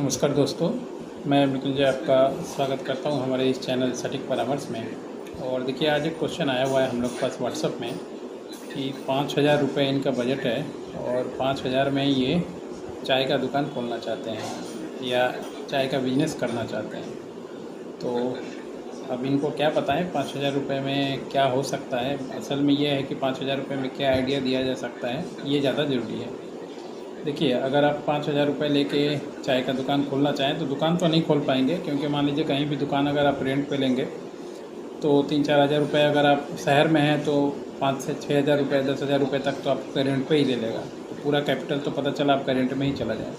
नमस्कार दोस्तों, मैं मृत्युंजय आपका स्वागत करता हूं हमारे इस चैनल सटीक परामर्श में। और देखिए, आज एक क्वेश्चन आया हुआ है हम लोग के पास व्हाट्सएप में कि 5,000 रुपये इनका बजट है और 5,000 में ये चाय का दुकान खोलना चाहते हैं या चाय का बिजनेस करना चाहते हैं। तो अब इनको क्या बताएं 5,000 रुपये में क्या हो सकता है। असल में ये है कि 5,000 रुपये में क्या आइडिया दिया जा सकता है, ये ज़्यादा ज़रूरी है। देखिए, अगर आप 5,000 रुपये लेके चाय का दुकान खोलना चाहें तो दुकान तो नहीं खोल पाएंगे, क्योंकि मान लीजिए कहीं भी दुकान अगर आप रेंट पे लेंगे तो 3-4 हज़ार रुपये, अगर आप शहर में हैं तो 5 से 6 हज़ार रुपये 10,000 रुपये तक तो आपका रेंट पे ही ले लेगा। तो पूरा कैपिटल तो पता चला आपका रेंट में ही चला जाए।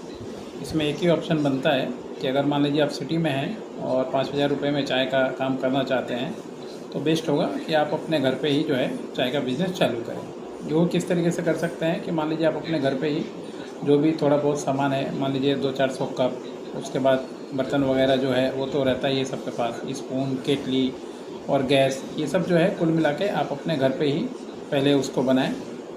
इसमें एक ही ऑप्शन बनता है कि अगर मान लीजिए आप सिटी में हैं और 5,000 रुपये में चाय का काम करना चाहते हैं तो बेस्ट होगा कि आप अपने घर पे ही जो है चाय का बिज़नेस चालू करें। जो किस तरीके से कर सकते हैं कि मान लीजिए आप अपने घर पे ही जो भी थोड़ा बहुत सामान है, मान लीजिए 200-400 कप, उसके बाद बर्तन वगैरह जो है वो तो रहता ही है सबके पास, स्पून, केटली और गैस, ये सब जो है कुल मिला के आप अपने घर पे ही पहले उसको बनाएं।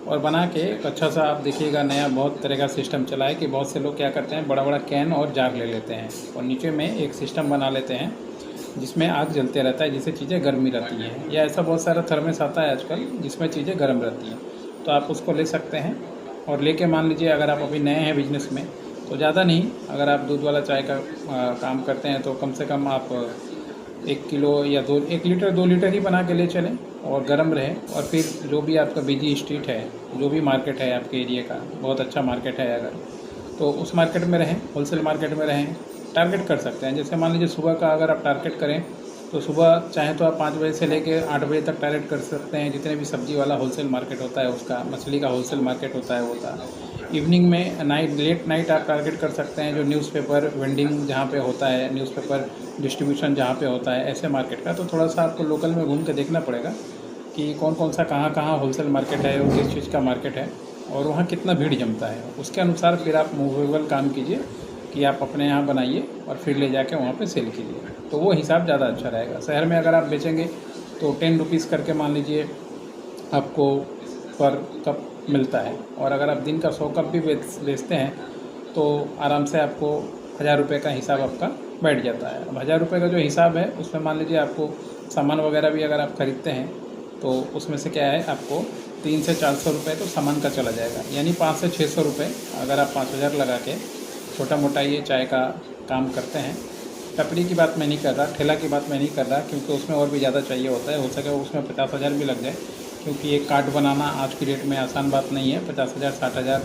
और बना के एक अच्छा सा, आप देखिएगा नया बहुत तरह का सिस्टम चला है कि बहुत से लोग क्या करते हैं, बड़ा बड़ा कैन और जार ले लेते हैं और नीचे में एक सिस्टम बना लेते हैं जिसमें आग जलते रहता है, जिससे चीज़ें गर्मी रहती हैं। या ऐसा बहुत सारा थर्मस आता है आजकल जिसमें चीज़ें गर्म रहती हैं, तो आप उसको ले सकते हैं। और लेके मान लीजिए अगर आप अभी नए हैं बिज़नेस में तो ज़्यादा नहीं, अगर आप दूध वाला चाय का काम करते हैं तो कम से कम आप 1 किलो या 1 लीटर 2 लीटर ही बना के ले चलें और गर्म रहे। और फिर जो भी आपका बिजी स्ट्रीट है, जो भी मार्केट है आपके एरिया का, बहुत अच्छा मार्केट है अगर, तो उस मार्केट में रहें, होलसेल मार्केट में रहें। टारगेट कर सकते हैं, जैसे मान लीजिए सुबह का अगर आप टारगेट करें तो सुबह चाहे तो आप 5 बजे से लेकर 8 बजे तक टारगेट कर सकते हैं। जितने भी सब्जी वाला होलसेल मार्केट होता है उसका, मछली का होलसेल मार्केट होता है होता है। इवनिंग में लेट नाइट आप टारगेट कर सकते हैं, जो न्यूज़पेपर वेंडिंग जहाँ पे होता है, न्यूज़पेपर डिस्ट्रीब्यूशन जहाँ पे होता है, ऐसे मार्केट का। तो थोड़ा सा आपको लोकल में घूम के देखना पड़ेगा कि कौन कौन सा कहाँ होलसेल मार्केट है और किस चीज़ का मार्केट है और वहाँ कितना भीड़ जमता है। उसके अनुसार फिर आप मूवेबल काम कीजिए कि आप अपने यहाँ बनाइए और फिर ले जाके वहाँ पे सेल कीजिए, तो वो हिसाब ज़्यादा अच्छा रहेगा। शहर में अगर आप बेचेंगे तो 10 रुपीज़ करके मान लीजिए आपको पर कप मिलता है, और अगर आप दिन का 100 कप भी बेचते हैं तो आराम से आपको 1,000 रुपये का हिसाब आपका बैठ जाता है। अब 1,000 रुपये का जो हिसाब है उसमें मान लीजिए आपको सामान वगैरह भी अगर आप ख़रीदते हैं तो उसमें से क्या है, आपको 300 से 400 रुपये तो सामान का चला जाएगा, यानी 500 से 600 रुपये अगर आप 5,000 लगा के छोटा मोटा ये चाय का काम करते हैं। टपरी की बात मैं नहीं कर रहा, ठेला की बात मैं नहीं कर रहा, क्योंकि उसमें और भी ज़्यादा चाहिए होता है। हो सके उसमें 50,000 भी लग जाए, क्योंकि एक कार्ड बनाना आज की डेट में आसान बात नहीं है। 50,000 60,000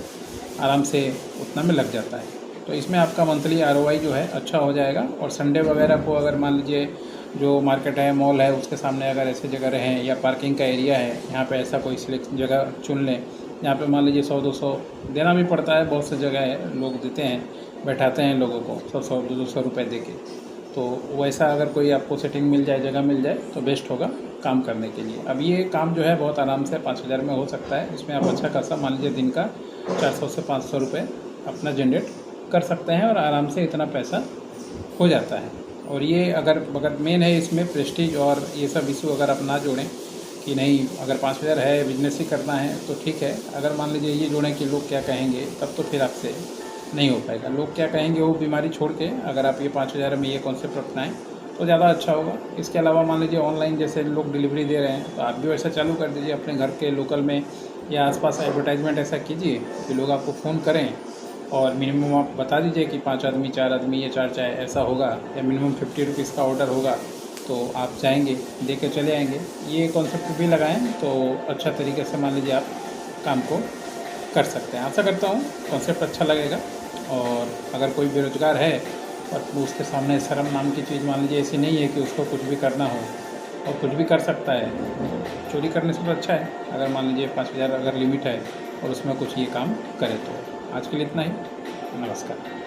आराम से उतना में लग जाता है। तो इसमें आपका मंथली ROI जो है अच्छा हो जाएगा। और संडे वगैरह को अगर मान लीजिए जो मार्केट है, मॉल है, उसके सामने अगर ऐसे जगह रहें या पार्किंग का एरिया है, यहाँ पे ऐसा कोई सिलेक्ट जगह चुन लें यहाँ पे मान लीजिए 100-200 देना भी पड़ता है। बहुत सी जगह है लोग देते हैं, बैठाते हैं लोगों को 100-200 रुपये दे के। तो वैसा अगर कोई आपको सेटिंग मिल जाए, जगह मिल जाए, तो बेस्ट होगा काम करने के लिए। अब ये काम जो है बहुत आराम से 5,000 में हो सकता है। इसमें आप अच्छा खासा मान लीजिए दिन का 400 से 500 रुपये अपना जनरेट कर सकते हैं और आराम से इतना पैसा हो जाता है। और ये अगर मेन है इसमें प्रेस्टीज और ये सब इशू अगर आप ना जोड़ें कि नहीं, अगर 5,000 है, बिजनेस ही करना है तो ठीक है। अगर मान लीजिए ये जोड़ें कि लोग क्या कहेंगे, तब तो फिर आपसे नहीं हो पाएगा। लोग क्या कहेंगे वो बीमारी छोड़ के अगर आप ये 5,000 में ये कॉन्सेप्ट अपनाएं तो ज़्यादा अच्छा होगा। इसके अलावा मान लीजिए ऑनलाइन जैसे लोग डिलीवरी दे रहे हैं, तो आप भी वैसा चालू कर दीजिए अपने घर के लोकल में या आसपास। एडवर्टाइजमेंट ऐसा कीजिए कि लोग आपको फ़ोन करें और मिनिमम आप बता दीजिए कि 5 आदमी 4 आदमी या 4 चाय ऐसा होगा, या मिनिमम 50 रुपीज़ का ऑर्डर होगा, तो आप जाएंगे दे के चले आएंगे। ये कॉन्सेप्ट भी लगाएं तो अच्छा तरीके से मान लीजिए आप काम को कर सकते हैं। आशा करता हूँ कॉन्सेप्ट अच्छा लगेगा। और अगर कोई बेरोज़गार है और उसके सामने शर्म नाम की चीज़ मान लीजिए ऐसी नहीं है कि उसको कुछ भी करना हो और कुछ भी कर सकता है, चोरी करने से तो अच्छा है अगर मान लीजिए 5,000 अगर लिमिट है और उसमें कुछ ये काम करे। तो आज के लिए इतना ही। नमस्कार।